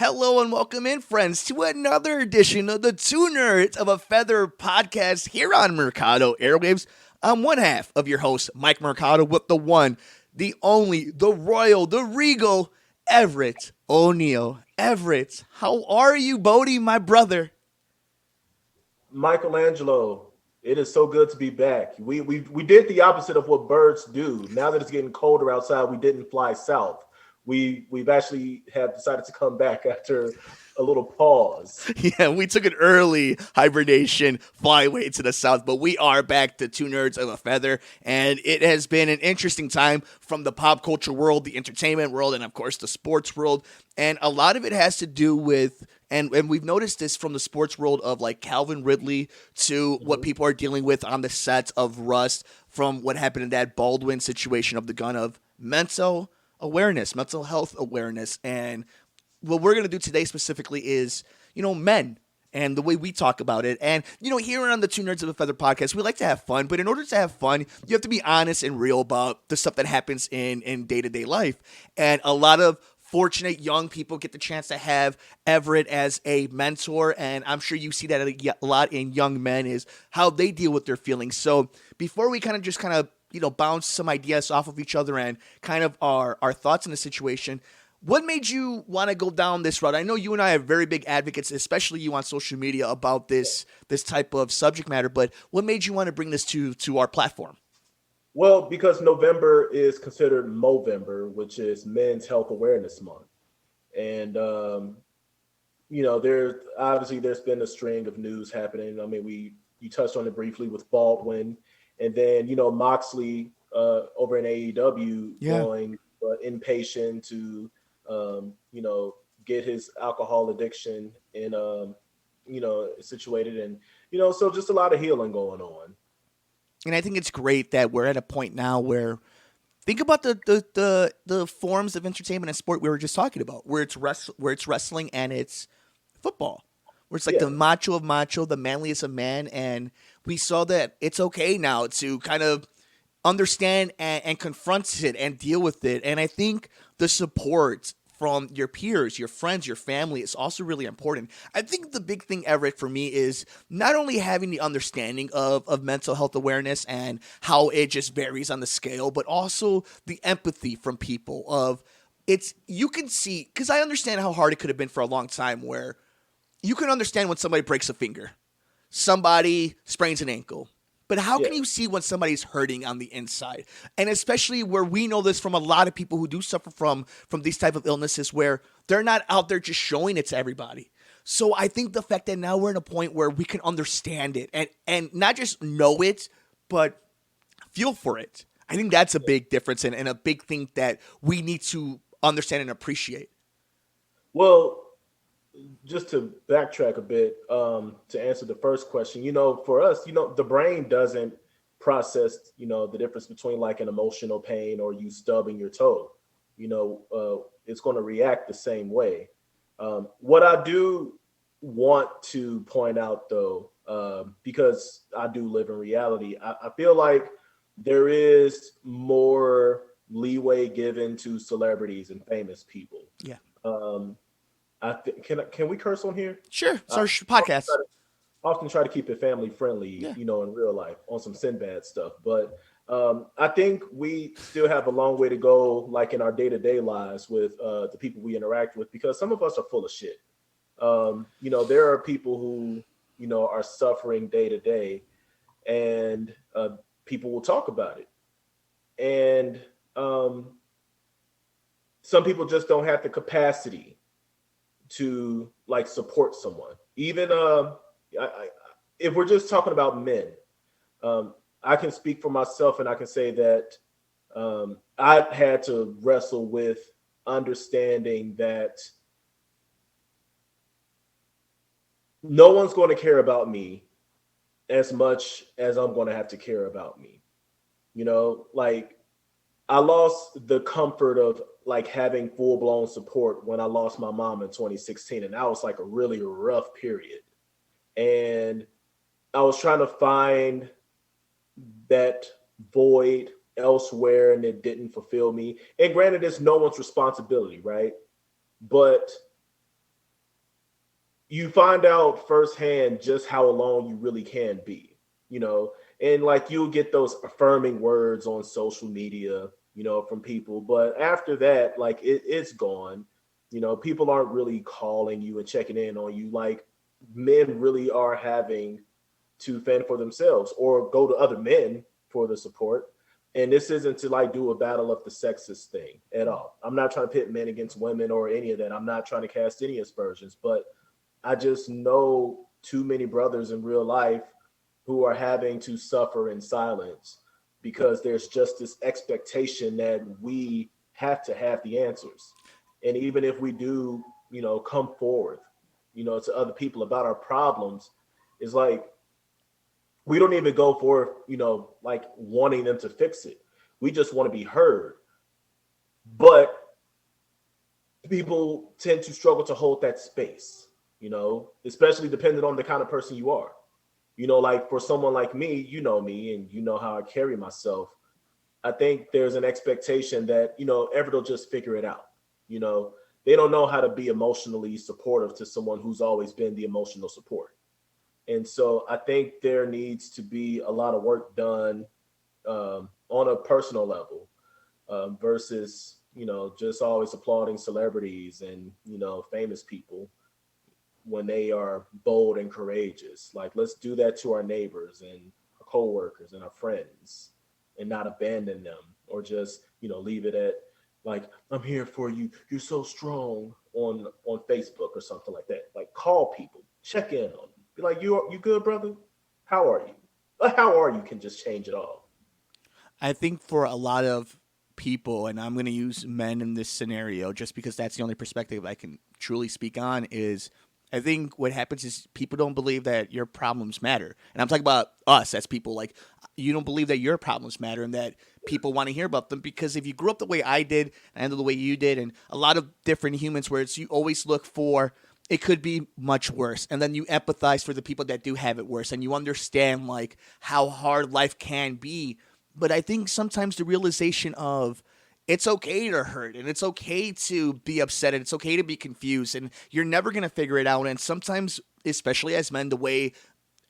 Hello and welcome in, friends, to another edition of the Two Nerds of a Feather podcast here on Mercado Airwaves. I'm one half of your host, Mike Mercado, with the one, the only, the royal, the regal, Everitt O'Neill. Everitt, how are you, Bodie, my brother? Michelangelo, it is so good to be back. We did the opposite of what birds do. Now that it's getting colder outside, we didn't fly south. We've actually have decided to come back after a little pause. Yeah, we took an early hibernation flyway to the south, but we are back to Two Nerds of a Feather, and it has been an interesting time from the pop culture world, the entertainment world, and of course the sports world. And a lot of it has to do with, and we've noticed this from the sports world of like Calvin Ridley to what Mhm. people are dealing with on the sets of Rust, from what happened in that Baldwin situation of the gun, of mental awareness, mental health awareness. And what we're going to do today specifically is, men and the way we talk about it. And, here on the Two Nerds of a Feather podcast, we like to have fun. But in order to have fun, you have to be honest and real about the stuff that happens in day-to-day life. And a lot of fortunate young people get the chance to have Everitt as a mentor. And I'm sure you see that a lot in young men, is how they deal with their feelings. So before we bounce some ideas off of each other and kind of our thoughts in the situation, what made you want to go down this route? I know you and I are very big advocates, especially you on social media, about this type of subject matter. But what made you want to bring this to our platform? Well, because November is considered Movember, which is Men's Health Awareness Month, and there's been a string of news happening. I mean, we you touched on it briefly with Baldwin, and then Moxley over in AEW Yeah. going inpatient to get his alcohol addiction situated, and so just a lot of healing going on. And I think it's great that we're at a point now where, think about the forms of entertainment and sport we were just talking about, where it's wrestling and it's football, where it's like Yeah, the macho of macho, the manliest of man. And we saw that it's okay now to kind of understand and confront it and deal with it. And I think the support from your peers, your friends, your family is also really important. I think the big thing, Everett, for me is not only having the understanding of mental health awareness and how it just varies on the scale, but also the empathy from people of, it's, you can see, because I understand how hard it could have been for a long time, where you can understand when somebody breaks a finger, somebody sprains an ankle. But how yeah. can you see when somebody's hurting on the inside? And especially where we know this from a lot of people who do suffer from these type of illnesses, where they're not out there just showing it to everybody. So I think the fact that now we're in a point where we can understand it and not just know it, but feel for it. I think that's a big difference, and a big thing that we need to understand and appreciate. Well, just to backtrack a bit, to answer the first question, for us, the brain doesn't process, the difference between like an emotional pain or you stubbing your toe. It's going to react the same way. What I do want to point out, though, because I do live in reality, I feel like there is more leeway given to celebrities and famous people. Yeah. Um, can we curse on here? Sure. It's I our podcast. often try to keep it family friendly, Yeah. in real life on some Sinbad stuff. But I think we still have a long way to go, like in our day to day lives with the people we interact with, because some of us are full of shit. There are people who are suffering day to day, and people will talk about it, and um, some people just don't have the capacity to like support someone. Even if we're just talking about men, I can speak for myself, and I can say that I had to wrestle with understanding that no one's going to care about me as much as I'm going to have to care about me. Like I lost the comfort of like having full blown support when I lost my mom in 2016, and that was like a really rough period. And I was trying to find that void elsewhere, and it didn't fulfill me. And granted, it's no one's responsibility, right? But you find out firsthand just how alone you really can be, you know, and like you'll get those affirming words on social media, you know, from people. But after that, like it's gone. You know, people aren't really calling you and checking in on you like men really are having to fend for themselves or go to other men for the support. And this isn't to like do a battle of the sexist thing at all. I'm not trying to pit men against women or any of that. I'm not trying to cast any aspersions, but I just know too many brothers in real life who are having to suffer in silence because there's just this expectation that we have to have the answers. And even if we do, you know, come forward, you know, to other people about our problems, it's like we don't even go for, you know, like wanting them to fix it. We just want to be heard. But people tend to struggle to hold that space, you know, especially depending on the kind of person you are. You know, like for someone like me and you know how I carry myself. I think there's an expectation that, you know, Everett will just figure it out. You know, they don't know how to be emotionally supportive to someone who's always been the emotional support. And so I think there needs to be a lot of work done on a personal level versus, you know, just always applauding celebrities and, you know, famous people when they are bold and courageous. Like, let's do that to our neighbors and our coworkers and our friends and not abandon them or just, you know, leave it at like, I'm here for you. You're so strong on Facebook or something like that. Like, call people, check in on them. Be like, you good, brother? How are you? How are you can just change it all. I think for a lot of people, and I'm going to use men in this scenario just because that's the only perspective I can truly speak on, is I think what happens is people don't believe that your problems matter. And I'm talking about us as people. Like, you don't believe that your problems matter and that people want to hear about them because if you grew up the way I did and the way you did, and a lot of different humans where it's you always look for it could be much worse and then you empathize for the people that do have it worse and you understand like how hard life can be, but I think sometimes the realization of it's okay to hurt and it's okay to be upset and it's okay to be confused and you're never going to figure it out. And sometimes, especially as men, the way,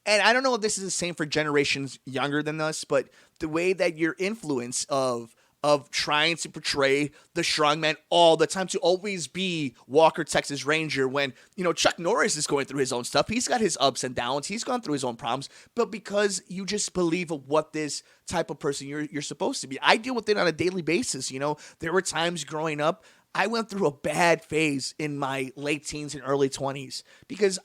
and I don't know if this is the same for generations younger than us, but the way that your influence of trying to portray the strongman all the time to always be Walker Texas Ranger when you know Chuck Norris is going through his own stuff. He's got his ups and downs. He's gone through his own problems, but because you just believe of what this type of person you're supposed to be. I deal with it on a daily basis. You know, there were times growing up I went through a bad phase in my late teens and early 20s because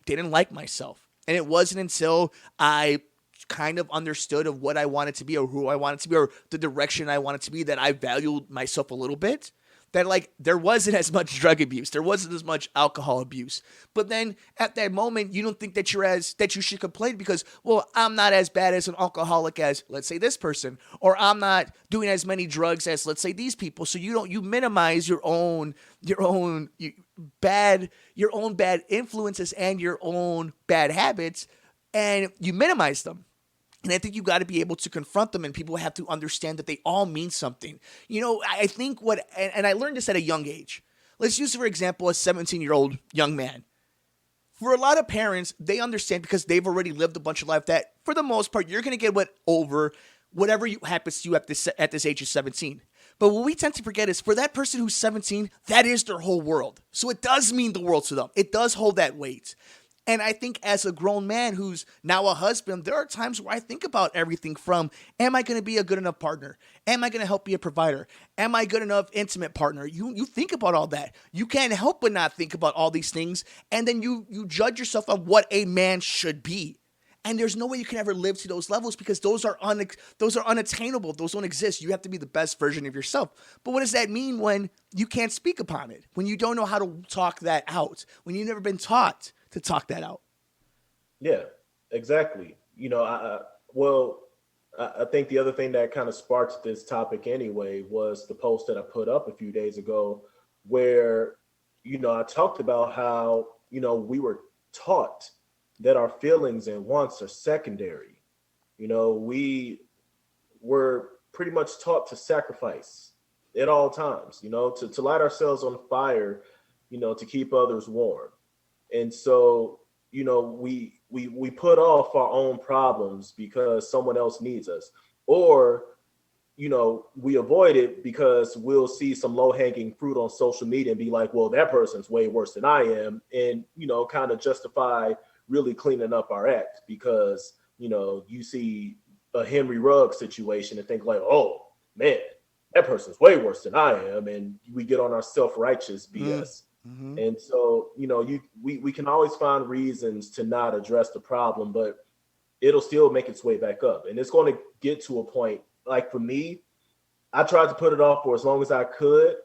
didn't like myself. And it wasn't until I kind of understood of what I wanted to be or who I wanted to be or the direction I wanted to be that I valued myself a little bit. That like there wasn't as much drug abuse, there wasn't as much alcohol abuse. But then at that moment, you don't think that you should complain because well, I'm not as bad as an alcoholic as let's say this person, or I'm not doing as many drugs as let's say these people. So you minimize your own bad influences and your own bad habits, and you minimize them. And I think you got to be able to confront them, and people have to understand that they all mean something. You know, I think and I learned this at a young age. Let's use, for example, a 17-year-old young man. For a lot of parents, they understand because they've already lived a bunch of life that, for the most part, you're going to get whatever happens to you at this age of 17. But what we tend to forget is for that person who's 17, that is their whole world. So it does mean the world to them. It does hold that weight. And I think as a grown man who's now a husband, there are times where I think about everything from, am I going to be a good enough partner? Am I going to help be a provider? Am I good enough intimate partner? You think about all that. You can't help but not think about all these things. And then you judge yourself on what a man should be. And there's no way you can ever live to those levels because those are unattainable. Those don't exist. You have to be the best version of yourself. But what does that mean when you can't speak upon it? When you don't know how to talk that out? When you've never been taught to talk that out? Yeah, exactly. You know, well, I think the other thing that kind of sparked this topic anyway was the post that I put up a few days ago, where you know I talked about how you know we were taught that our feelings and wants are secondary. You know, we were pretty much taught to sacrifice at all times. You know, to light ourselves on fire. You know, to keep others warm. And so, we put off our own problems because someone else needs us, or we avoid it because we'll see some low hanging fruit on social media and be like, well, that person's way worse than I am. And, kind of justify really cleaning up our act because, you see a Henry Rugg situation and think like, oh man, that person's way worse than I am. And we get on our self righteous BS. Mm-hmm. And so, we can always find reasons to not address the problem, but it'll still make its way back up. And it's going to get to a point, like for me, I tried to put it off for as long as I could.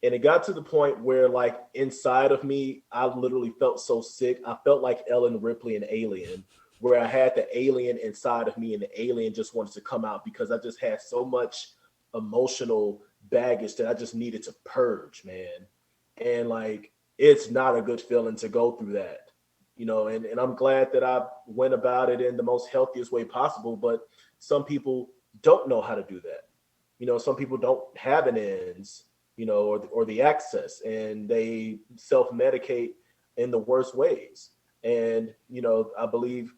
And it got to the point where, like, inside of me, I literally felt so sick. I felt like Ellen Ripley in Alien, where I had the alien inside of me and the alien just wanted to come out because I just had so much emotional baggage that I just needed to purge, man. And like, it's not a good feeling to go through that, and I'm glad that I went about it in the most healthiest way possible. But some people don't know how to do that. Some people don't have an ends, or the access, and they self medicate in the worst ways. And, I believe,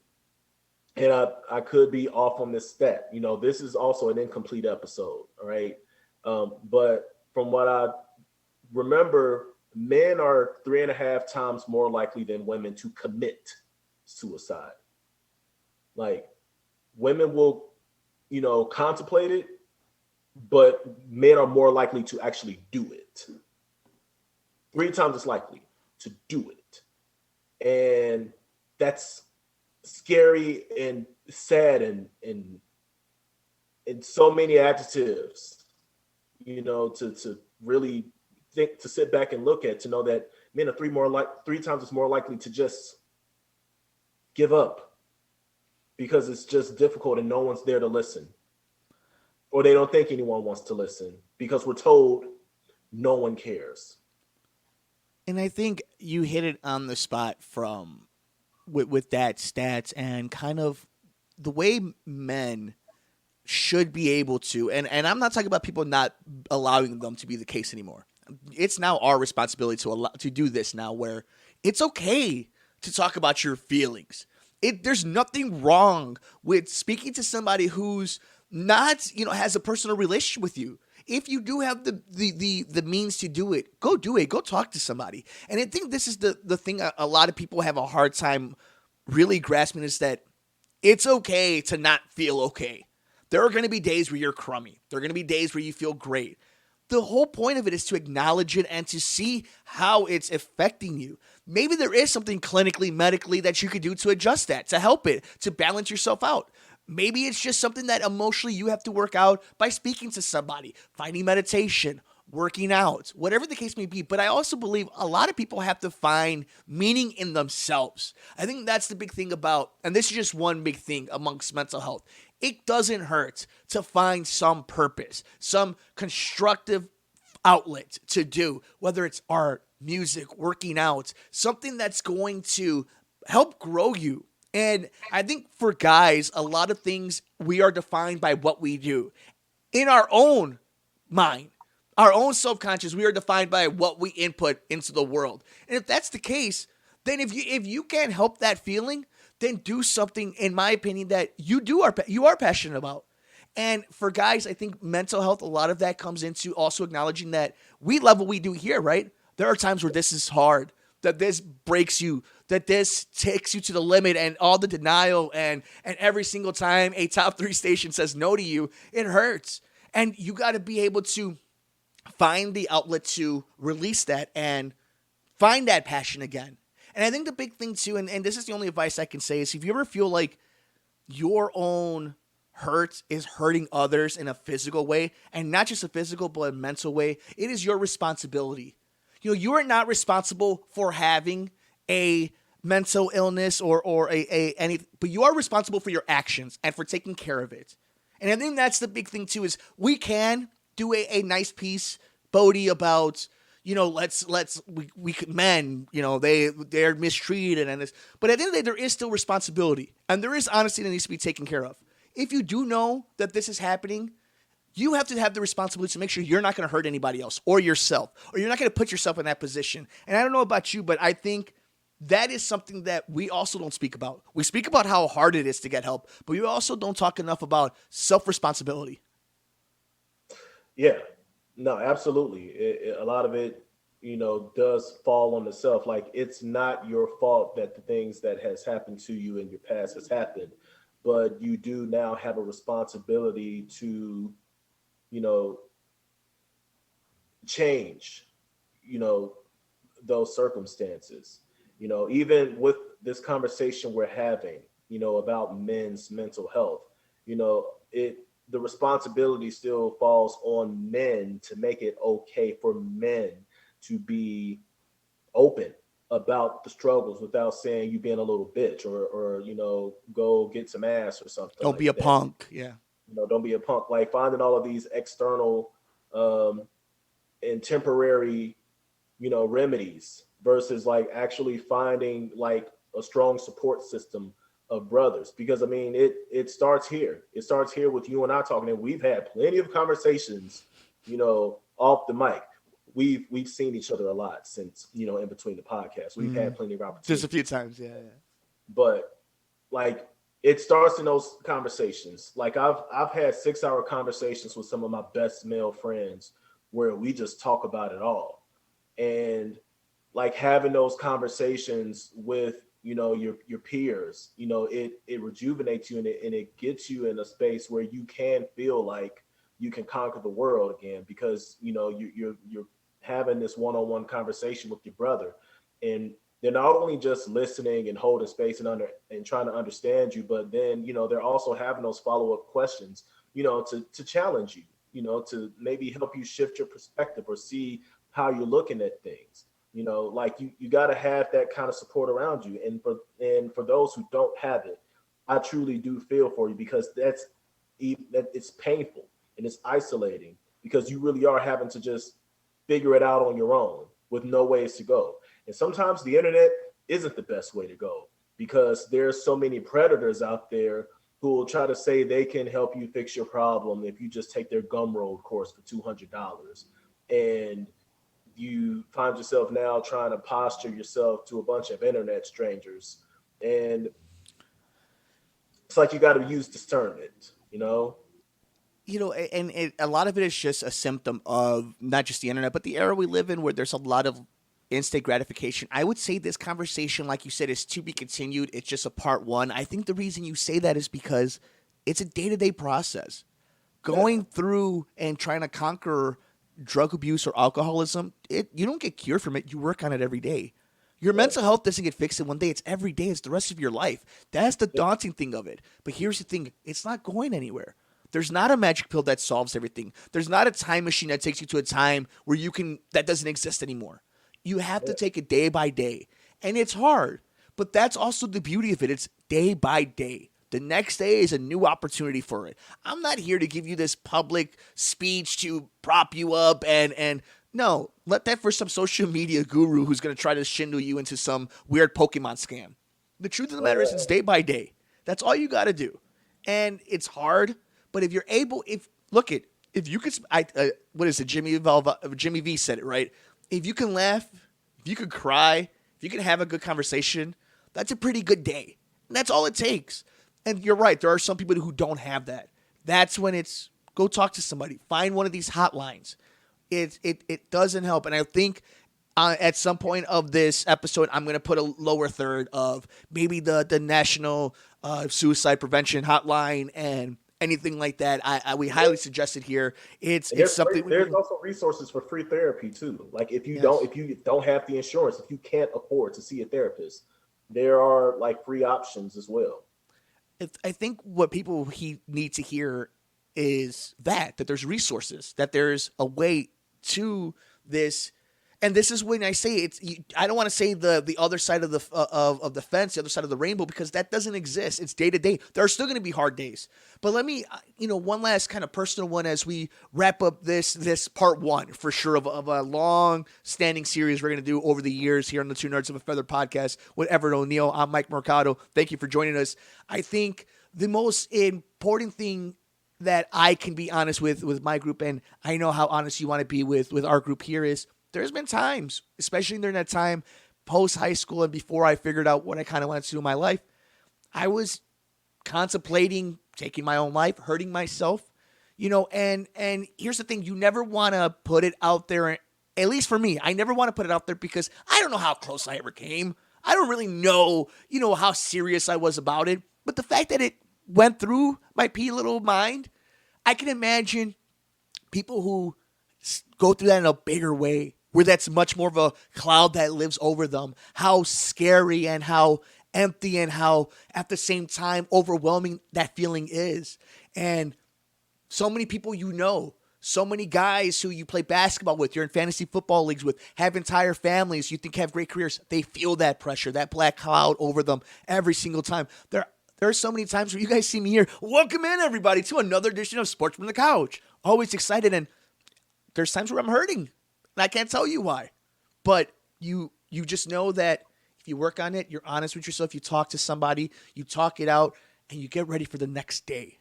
and I could be off on this stat, this is also an incomplete episode. All right. But from what I remember, men are 3.5 times more likely than women to commit suicide. Like, women will, contemplate it, but men are more likely to actually do it. 3 times as likely to do it. And that's scary and sad and so many adjectives, to really think, to sit back and look at, to know that men are 3 times as more likely to just give up because it's just difficult and no one's there to listen, or they don't think anyone wants to listen because we're told no one cares. And I think you hit it on the spot from with that stats and kind of the way men should be able to, and I'm not talking about people not allowing them to be the case anymore. It's now our responsibility to do this now, where it's okay to talk about your feelings. There's nothing wrong with speaking to somebody who's not, has a personal relationship with you. If you do have the means to do it, go do it. Go talk to somebody. And I think this is the thing a lot of people have a hard time really grasping, is that it's okay to not feel okay. There are going to be days where you're crummy. There are going to be days where you feel great. The whole point of it is to acknowledge it and to see how it's affecting you. Maybe there is something clinically, medically that you could do to adjust that, to help it, to balance yourself out. Maybe it's just something that emotionally you have to work out by speaking to somebody, finding meditation, working out, whatever the case may be. But I also believe a lot of people have to find meaning in themselves. I think that's the big thing about, and this is just one big thing amongst mental health. It doesn't hurt to find some purpose, some constructive outlet to do, whether it's art, music, working out, something that's going to help grow you. And I think for guys, a lot of things, we are defined by what we do. In our own mind, our own subconscious, we are defined by what we input into the world. And if that's the case, then if you can't help that feeling, then do something, in my opinion, that you are passionate about. And for guys, I think mental health, a lot of that comes into also acknowledging that we love what we do here, right? There are times where this is hard, that this breaks you, that this takes you to the limit, and all the denial, and every single time a top 3 station says no to you, it hurts. And you got to be able to find the outlet to release that and find that passion again. And I think the big thing too, and this is the only advice I can say, is if you ever feel like your own hurt is hurting others in a physical way, and not just a physical but a mental way, it is your responsibility. You are not responsible for having a mental illness or any, but you are responsible for your actions and for taking care of it. And I think that's the big thing too, is we can do a nice piece, Bodie, about, we men, they're mistreated and this, but at the end of the day, there is still responsibility, and there is honesty that needs to be taken care of. If you do know that this is happening, you have to have the responsibility to make sure you're not going to hurt anybody else or yourself, or you're not going to put yourself in that position. And I don't know about you, but I think that is something that we also don't speak about. We speak about how hard it is to get help, but we also don't talk enough about self-responsibility. Yeah, no, absolutely. A lot of it, does fall on the self. Like it's not your fault that the things that has happened to you in your past has happened, but you do now have a responsibility to, you know, change, you know, those circumstances. Even with this conversation we're having, about men's mental health, it the responsibility still falls on men to make it okay for men to be open about the struggles without saying you being a little bitch or go get some ass or something Don't like be a that. punk. Yeah. Don't be a punk. Like finding all of these external um, and temporary remedies versus like actually finding like a strong support system of brothers, because I mean it starts here. It starts here with you and I talking, and we've had plenty of conversations off the mic. We've seen each other a lot since in between the podcasts. We've had plenty of Just a few opportunities, times. Yeah. Yeah. but like it starts in those conversations. Like I've had 6-hour conversations with some of my best male friends where we just talk about it all. And like having those conversations with your peers, it rejuvenates you, and it gets you in a space where you can feel like you can conquer the world again, because you're having this one-on-one conversation with your brother, and they're not only just listening and holding space and trying to understand you, but then they're also having those follow-up questions, to challenge you, to maybe help you shift your perspective or see how you're looking at things. Like you got to have that kind of support around you. And for those who don't have it, I truly do feel for you, because that it's painful and it's isolating, because you really are having to just figure it out on your own with no ways to go. And sometimes the internet isn't the best way to go, because there's so many predators out there who will try to say they can help you fix your problem if you just take their Gumroad course for $200. And you find yourself now trying to posture yourself to a bunch of internet strangers, and it's like you got to use discernment. A lot of it is just a symptom of not just the internet, but the era we live in, where there's a lot of instant gratification. I would say this conversation, like you said, is to be continued. It's just a part one. I think the reason you say that is because it's a day to day process. Yeah, Going through and trying to conquer drug abuse or alcoholism, you don't get cured from it. You work on it every day. Your yeah, mental health doesn't get fixed in one day. It's every day. It's the rest of your life. That's the yeah, daunting thing of it. But here's the thing. It's not going anywhere. There's not a magic pill that solves everything. There's not a time machine that takes you to a time where that doesn't exist anymore. You have to yeah, take it day by day. And it's hard. But that's also the beauty of it. It's day by day. The next day is a new opportunity for it. I'm not here to give you this public speech to prop you up and no, let that for some social media guru who's going to try to shindle you into some weird Pokemon scam. The truth of the matter is it's day by day. That's all you got to do. And it's hard, but if you're able, if you could, what is it? Jimmy V said it right. If you can laugh, if you can cry, if you can have a good conversation, that's a pretty good day. And that's all it takes. And you're right. There are some people who don't have that. That's when it's go talk to somebody. Find one of these hotlines. It doesn't help. And I think at some point of this episode, I'm going to put a lower third of maybe the National Suicide Prevention Hotline and anything like that. We highly suggest it here. and It's something. there's also resources for free therapy too. Like Yes. if you don't have the insurance, if you can't afford to see a therapist, there are like free options as well. I think what people need to hear is that there's resources, that there's a way to this. And this is when I say I don't want to say the other side of of the fence, the other side of the rainbow, because that doesn't exist. It's day to day. There are still going to be hard days. But let me, one last kind of personal one as we wrap up this part one for sure of a long standing series we're going to do over the years here on the Two Nerds of a Feather podcast with Everett O'Neill. I'm Mike Mercado. Thank you for joining us. I think the most important thing that I can be honest with my group, and I know how honest you want to be with our group here, is there's been times, especially during that time, post high school and before I figured out what I kind of wanted to do in my life, I was contemplating taking my own life, hurting myself, and here's the thing, you never want to put it out there. At least for me, I never want to put it out there because I don't know how close I ever came. I don't really know, how serious I was about it. But the fact that it went through my pea little mind, I can imagine people who go through that in a bigger way, where that's much more of a cloud that lives over them, how scary and how empty and how at the same time overwhelming that feeling is. And so many people, so many guys who you play basketball with, you're in fantasy football leagues with, have entire families you think have great careers. They feel that pressure, that black cloud over them every single time. There are so many times where you guys see me here. Welcome in, everybody, to another edition of Sports from the Couch. Always excited, and there's times where I'm hurting, and I can't tell you why. But you just know that if you work on it, you're honest with yourself, you talk to somebody, you talk it out, and you get ready for the next day.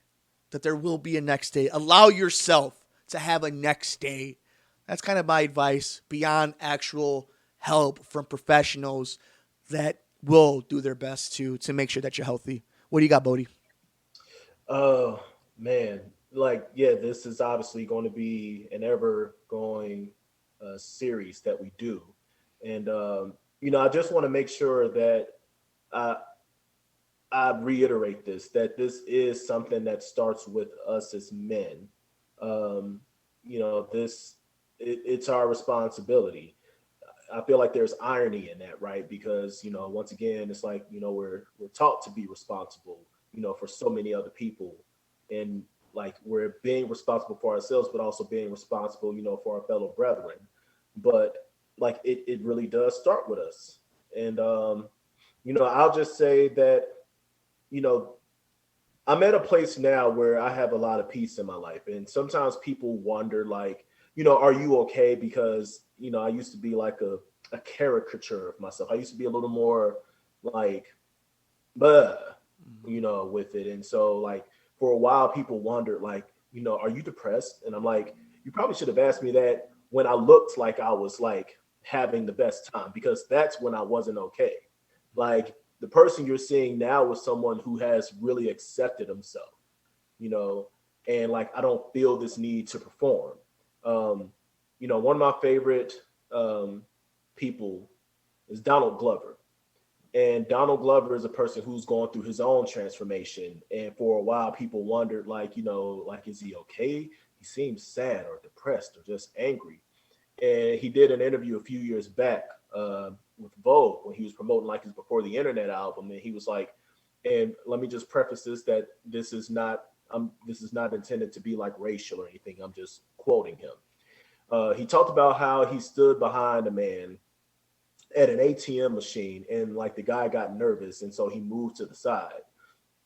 That there will be a next day. Allow yourself to have a next day. That's kind of my advice beyond actual help from professionals that will do their best to make sure that you're healthy. What do you got, Bodie? Oh man, like yeah, this is obviously going to be an ever going series that we do, and I just want to make sure that I I reiterate this that this is something that starts with us as men. Um, this it's our responsibility. I feel like there's irony in that, right? Because once again, it's like we're taught to be responsible, for so many other people, and like we're being responsible for ourselves, but also being responsible, for our fellow brethren. But like it really does start with us, and I'll just say that you know I'm at a place now where I have a lot of peace in my life. And sometimes people wonder, like, are you okay? Because, I used to be like a caricature of myself. I used to be a little more like, buh, with it. And so, like, for a while, people wondered, like, are you depressed? And I'm like, you probably should have asked me that when I looked like I was like having the best time, because that's when I wasn't okay. Like, the person you're seeing now is someone who has really accepted himself, you know, and like I don't feel this need to perform. Um, one of my favorite um, people is Donald Glover. And Donald Glover is a person who's going through his own transformation. And for a while, people wondered, like, like, is he okay? He seems sad or depressed or just angry. And he did an interview a few years back with Vogue when he was promoting like his Before the Internet album, and he was like, and let me just preface this that this is not intended to be like racial or anything. I'm just quoting him. He talked about how he stood behind a man at an ATM machine, and like the guy got nervous, and so he moved to the side,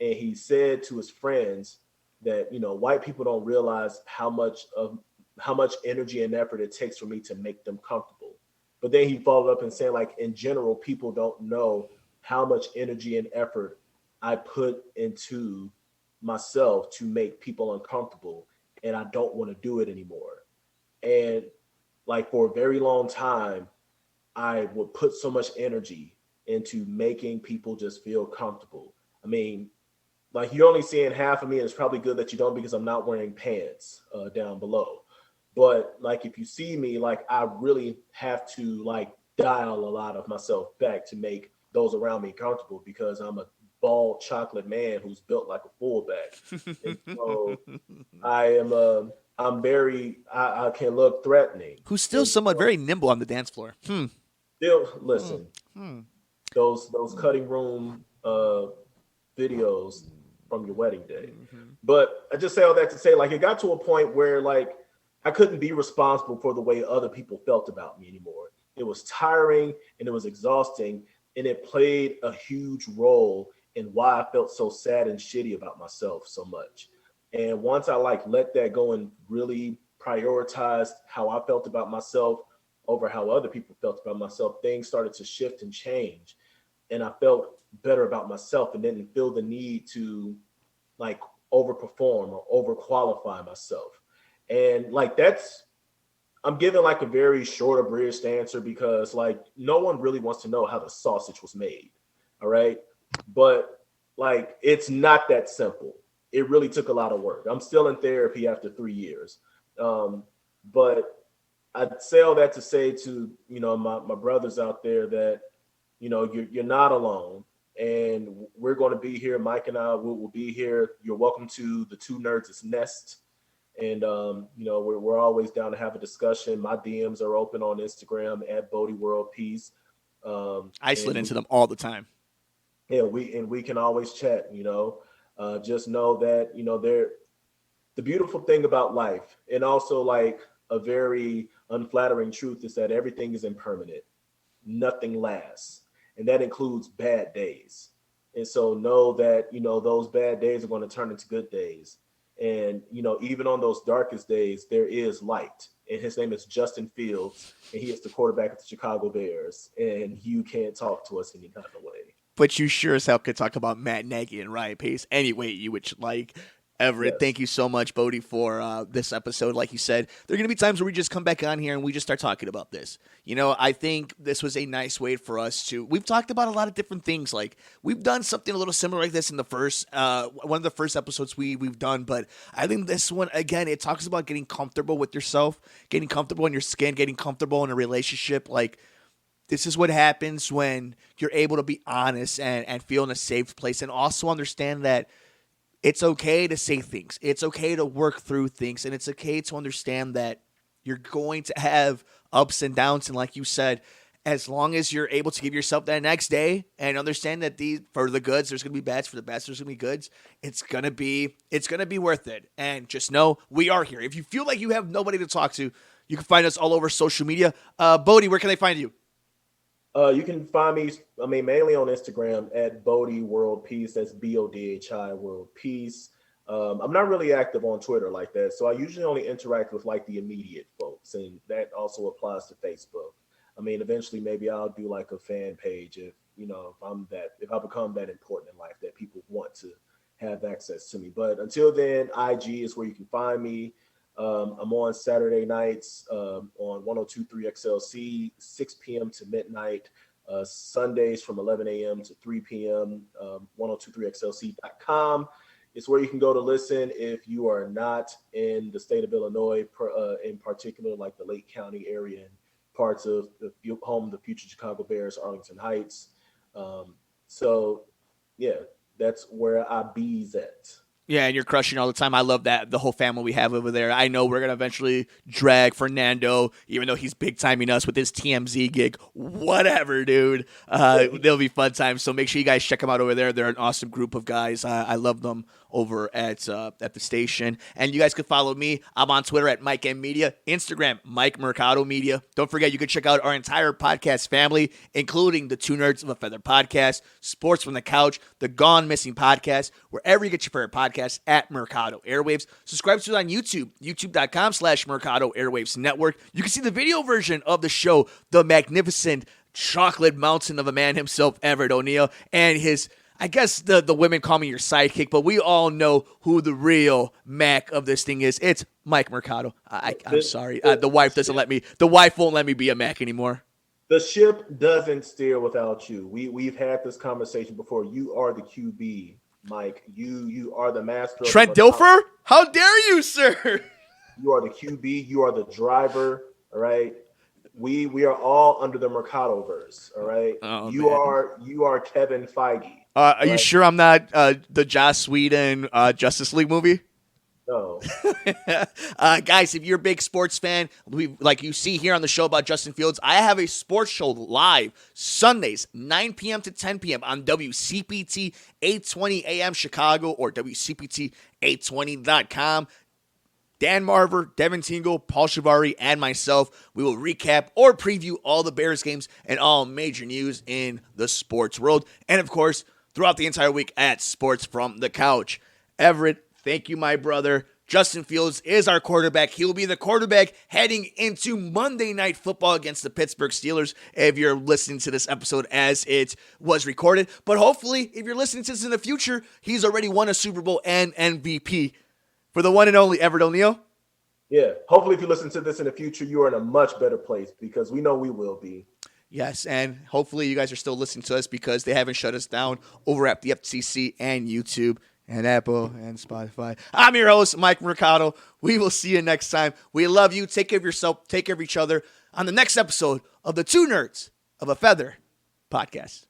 and he said to his friends that white people don't realize how much energy and effort it takes for me to make them comfortable. But then he followed up and saying, like, in general, people don't know how much energy and effort I put into myself to make people uncomfortable, and I don't want to do it anymore. And like for a very long time, I would put so much energy into making people just feel comfortable. I mean, like you're only seeing half of me, and it's probably good that you don't because I'm not wearing pants down below. But like if you see me, like I really have to like dial a lot of myself back to make those around me comfortable because I'm a bald chocolate man who's built like a fullback. And so I am I'm very I can look threatening. Who's still And somewhat so very nimble on the dance floor. still Hmm. listen, Hmm. those cutting room videos from your wedding day. Mm-hmm. But I just say all that to say, like, it got to a point where, like, I couldn't be responsible for the way other people felt about me anymore. It was tiring and it was exhausting, and it played a huge role in why I felt so sad and shitty about myself so much. And once I like let that go and really prioritized how I felt about myself over how other people felt about myself, things started to shift and change, and I felt better about myself and didn't feel the need to like overperform or overqualify myself. And like that's I'm giving like a very short abridged answer because like no one really wants to know how the sausage was made. All right. But like it's not that simple. It really took a lot of work. I'm still in therapy after 3 years. Um, but I'd say all that to say to, my brothers out there that, you're not alone. And we're going to be here. Mike and I will be here. You're welcome to the Two Nerds' Nest. And we're always down to have a discussion. My DMs are open on Instagram at Bodie World Peace. I slid And into them all the time. yeah, we can always chat. Just know that they're the beautiful thing about life, and also like a very unflattering truth is that everything is impermanent. Nothing lasts, and that includes bad days. And so know that those bad days are going to turn into good days. And even on those darkest days, there is light. And his name is Justin Fields, and he is the quarterback of the Chicago Bears. And you can't talk to us any kind of way. But you sure as hell could talk about Matt Nagy and Ryan Pace any way you would like. Everett, Yes. thank you so much, Bodie, for this episode. Like you said, there are going to be times where we just come back on here and we just start talking about this. I think this was a nice way for us to. We've talked about a lot of different things. Like we've done something a little similar like this in the first one of the first episodes we've done. But I think this one again, it talks about getting comfortable with yourself, getting comfortable in your skin, getting comfortable in a relationship. Like this is what happens when you're able to be honest and feel in a safe place, and also understand that it's okay to say things. It's okay to work through things. And it's okay to understand that you're going to have ups and downs. And like you said, as long as you're able to give yourself that next day and understand that for the goods, there's going to be bads. For the bads, there's going to be goods. It's going to be worth it. And just know we are here. If you feel like you have nobody to talk to, you can find us all over social media. Bodie, where can they find you? You can find me, mainly on Instagram at Bodie World Peace. That's BODHI World Peace. I'm not really active on Twitter like that, so I usually only interact with like the immediate folks, and that also applies to Facebook. Eventually maybe I'll do like a fan page if I become that important in life that people want to have access to me. But until then, IG is where you can find me. I'm on Saturday nights on 102.3 XLC, 6 p.m. to midnight. Sundays from 11 a.m. to 3 p.m. 1023xlc.com is where you can go to listen if you are not in the state of Illinois, in particular, like the Lake County area and parts of the home of the future Chicago Bears, Arlington Heights. So, yeah, that's where I bees at. Yeah, and you're crushing all the time. I love that, the whole family we have over there. I know we're going to eventually drag Fernando, even though he's big-timing us with his TMZ gig. Whatever, dude. They'll be fun times, so make sure you guys check them out over there. They're an awesome group of guys. I love them over at the station. And you guys can follow me. I'm on Twitter at Mike M Media, Instagram, Mike Mercado Media. Don't forget, you can check out our entire podcast family, including the Two Nerds of a Feather podcast, Sports from the Couch, the Gone Missing podcast, wherever you get your favorite podcast at Mercado Airwaves. Subscribe to it on YouTube, youtube.com/Mercado Airwaves Network. You can see the video version of the show, the magnificent chocolate mountain of a man himself, Everitt O'Neill, and his, I guess the women call me your sidekick, but we all know who the real Mac of this thing is. It's Mike Mercado. I'm sorry. The wife won't let me be a Mac anymore. The ship doesn't steer without you. We've had this conversation before. You are the QB, Mike. You are the master. Trent Dilfer? How dare you, sir? You are the QB. You are the driver. All right. We are all under the Mercado verse. All right. Oh, you man. are Kevin Feige. Are you sure I'm not the Joss Whedon Justice League movie? No. Guys, if you're a big sports fan, like you see here on the show about Justin Fields, I have a sports show live Sundays, 9 p.m. to 10 p.m. on WCPT 820 AM Chicago or WCPT820.com. Dan Marver, Devin Tingle, Paul Shivari, and myself, we will recap or preview all the Bears games and all major news in the sports world. And, of course, throughout the entire week at Sports from the Couch. Everitt, thank you, my brother. Justin Fields is our quarterback. He will be the quarterback heading into Monday Night Football against the Pittsburgh Steelers if you're listening to this episode as it was recorded. But hopefully, if you're listening to this in the future, he's already won a Super Bowl and MVP. For the one and only Everitt O'Neill. Yeah. Hopefully, if you listen to this in the future, you are in a much better place because we know we will be. Yes, and hopefully you guys are still listening to us because they haven't shut us down over at the FCC and YouTube and Apple and Spotify. I'm your host, Mike Mercado. We will see you next time. We love you. Take care of yourself. Take care of each other on the next episode of the Two Nerds of a Feather podcast.